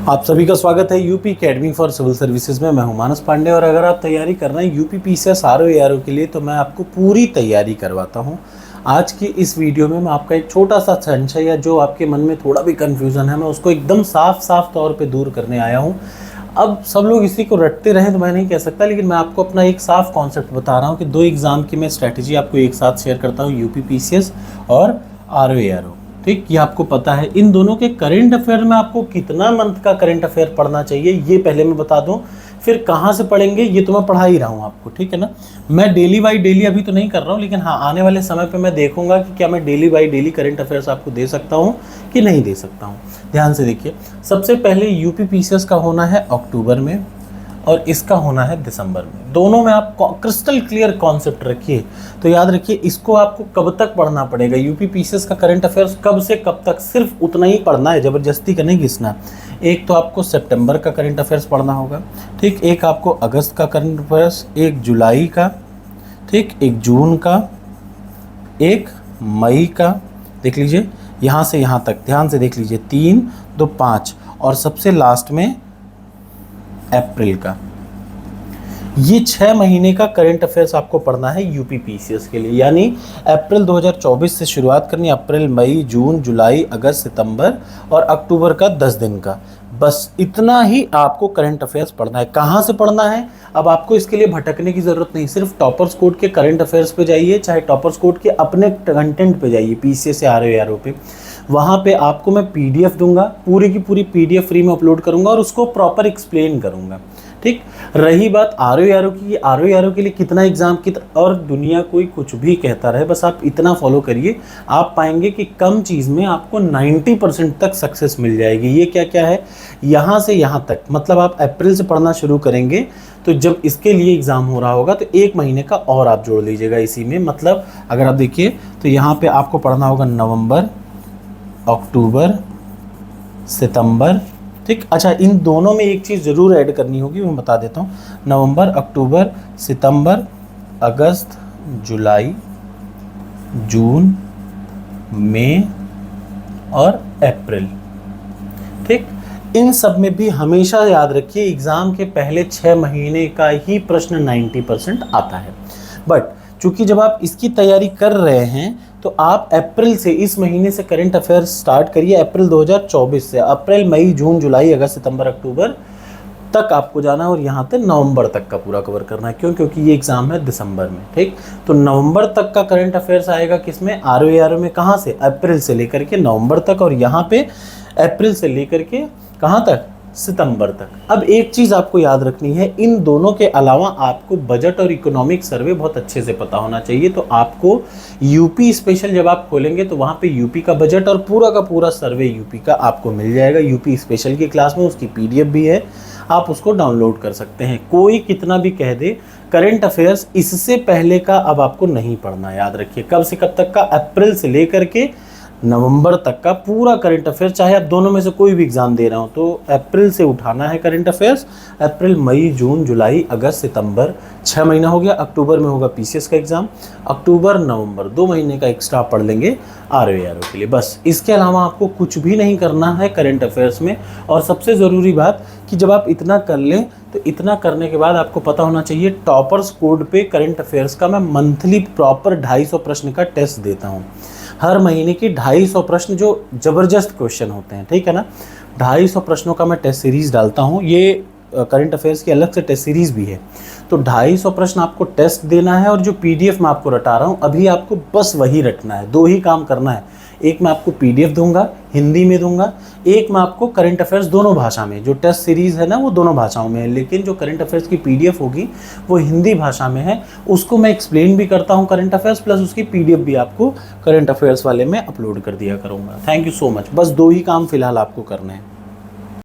आप सभी का स्वागत है UP academy for civil services में। मैं हूं मानस पांडे और अगर आप तैयारी कर रहे हैं यूपी पीसीएस आरओ एआरओ के लिए तो मैं आपको पूरी तैयारी करवाता हूं। आज की इस वीडियो में मैं आपका एक छोटा सा संशय या जो आपके मन में थोड़ा भी कन्फ्यूज़न है मैं उसको एकदम साफ तौर पे दूर करने आया हूँ। अब सब लोग इसी को रटते रहें तो मैं नहीं कह सकता, लेकिन मैं आपको अपना एक साफ कॉन्सेप्ट बता रहा हूँ कि दो एग्ज़ाम की मैं स्ट्रैटेजी आपको एक साथ शेयर करता हूँ, यूपी पीसीएस और आरओ एआरओ। ठीक, ये आपको पता है। इन दोनों के करंट अफेयर में आपको कितना मंथ का करंट अफेयर पढ़ना चाहिए ये पहले मैं बता दूं, फिर कहाँ से पढ़ेंगे ये तो मैं पढ़ा ही रहा हूँ आपको, ठीक है ना। मैं डेली बाई डेली अभी तो नहीं कर रहा हूँ, लेकिन हाँ आने वाले समय पे मैं देखूंगा कि क्या मैं daily by daily current affairs आपको दे सकता हूँ कि नहीं दे सकता हूँ। ध्यान से देखिए, सबसे पहले यूपी पीसीएस का होना है अक्टूबर में और इसका होना है दिसंबर में। दोनों में आप क्रिस्टल क्लियर कॉन्सेप्ट रखिए। तो याद रखिए, इसको आपको कब तक पढ़ना पड़ेगा, यूपी पीसीएस का करंट अफेयर्स कब से कब तक, सिर्फ उतना ही पढ़ना है, ज़बरदस्ती का नहीं घिसना। एक तो आपको सितंबर का करंट अफेयर्स पढ़ना होगा, ठीक, एक आपको अगस्त का करंट अफेयर्स, एक जुलाई का, ठीक, एक जून का, एक मई का, देख लीजिए यहाँ से यहाँ तक ध्यान से देख लीजिए, 3, 2, 5 और सबसे लास्ट में अप्रैल का। ये 6 महीने का करंट अफेयर्स आपको पढ़ना है यूपी पीसीएस के लिए। यानी अप्रैल 2024 से शुरुआत करनी, अप्रैल, मई, जून, जुलाई, अगस्त, सितंबर और अक्टूबर का 10 दिन का। बस इतना ही आपको करंट अफेयर्स पढ़ना है। कहाँ से पढ़ना है, अब आपको इसके लिए भटकने की ज़रूरत नहीं। सिर्फ टॉपर्स कोड के करंट अफेयर्स पे जाइए, चाहे टॉपर्स कोड के अपने कंटेंट पे जाइए, पीसीएस या आरओ एआरओ पे। वहाँ पे आपको मैं पीडीएफ दूंगा, पूरी की पूरी पीडीएफ फ्री में अपलोड करूँगा और उसको प्रॉपर एक्सप्लेन करूँगा। ठीक, रही बात आरओ एआरओ की, आरओ एआरओ के लिए कितना एग्जाम और दुनिया कोई कुछ भी कहता रहे, बस आप इतना फॉलो करिए, आप पाएंगे कि कम चीज़ में आपको 90% तक सक्सेस मिल जाएगी। ये क्या क्या है, यहाँ से यहाँ तक, मतलब आप अप्रैल से पढ़ना शुरू करेंगे तो जब इसके लिए एग्ज़ाम हो रहा होगा तो 1 महीने का और आप जोड़ लीजिएगा इसी में। मतलब अगर आप देखिए तो यहाँ पे आपको पढ़ना होगा नवंबर, अक्टूबर, सितंबर, ठीक। अच्छा, इन दोनों में एक चीज़ ज़रूर ऐड करनी होगी, मैं बता देता हूँ। नवंबर, अक्टूबर, सितंबर, अगस्त, जुलाई, जून, मई और अप्रैल, ठीक। इन सब में भी हमेशा याद रखिए एग्ज़ाम के पहले 6 महीने का ही प्रश्न 90% आता है। बट चूँकि जब आप इसकी तैयारी कर रहे हैं तो आप अप्रैल से, इस महीने से करंट अफेयर्स स्टार्ट करिए। अप्रैल 2024 से अप्रैल, मई, जून, जुलाई, अगस्त, सितंबर, अक्टूबर तक आपको जाना है और यहाँ तक नवंबर तक का पूरा कवर करना है। क्यों? क्योंकि ये एग्ज़ाम है दिसंबर में, ठीक। तो नवंबर तक का करंट अफेयर्स आएगा किसमें, आरओ एआरओ में। कहाँ से, अप्रैल से लेकर के नवंबर तक, और यहाँ पे अप्रैल से लेकर के कहाँ तक, सितंबर तक। अब एक चीज़ आपको याद रखनी है, इन दोनों के अलावा आपको बजट और इकोनॉमिक सर्वे बहुत अच्छे से पता होना चाहिए। तो आपको यूपी स्पेशल जब आप खोलेंगे तो वहाँ पे यूपी का बजट और पूरा का पूरा सर्वे यूपी का आपको मिल जाएगा। यूपी स्पेशल की क्लास में उसकी पीडीएफ भी है, आप उसको डाउनलोड कर सकते हैं। कोई कितना भी कह दे, करंट अफेयर्स इससे पहले का अब आपको नहीं पढ़ना। याद रखिए, कब से कब तक का, अप्रैल से लेकर के नवंबर तक का पूरा करंट अफेयर। चाहे आप दोनों में से कोई भी एग्जाम दे रहे हो तो अप्रैल से उठाना है करंट अफेयर्स। अप्रैल, मई, जून, जुलाई, अगस्त, सितंबर, 6 महीना हो गया। अक्टूबर में होगा पीसीएस का एग्जाम, अक्टूबर, नवंबर, 2 महीने का एक्स्ट्रा पढ़ लेंगे आरओ एआरओ के लिए। बस इसके अलावा आपको कुछ भी नहीं करना है करंट अफेयर्स में। और सबसे ज़रूरी बात कि जब आप इतना कर लें तो इतना करने के बाद आपको पता होना चाहिए, टॉपर्स कोड पे करंट अफेयर्स का मैं मंथली प्रॉपर 250 प्रश्न का टेस्ट देता हूँ। हर महीने की 250 प्रश्न जो ज़बरदस्त क्वेश्चन होते हैं, ठीक है ना। 250 प्रश्नों का मैं टेस्ट सीरीज़ डालता हूँ। ये करंट अफेयर्स की अलग से टेस्ट सीरीज़ भी है। तो 250 प्रश्न आपको टेस्ट देना है और जो पीडीएफ मैं आपको रटा रहा हूँ अभी, आपको बस वही रटना है। 2 ही काम करना है, एक मैं आपको पीडीएफ दूंगा, हिंदी में दूंगा, एक मैं आपको करंट अफेयर्स दोनों भाषा में, जो टेस्ट सीरीज़ है ना वो दोनों भाषाओं में है, लेकिन जो करंट अफेयर्स की पीडीएफ होगी वो हिंदी भाषा में है। उसको मैं एक्सप्लेन भी करता हूँ करंट अफेयर्स, प्लस उसकी पीडीएफ भी आपको करंट अफेयर्स वाले में अपलोड कर दिया करूँगा। Thank you so much. बस 2 ही काम फिलहाल आपको करने हैं।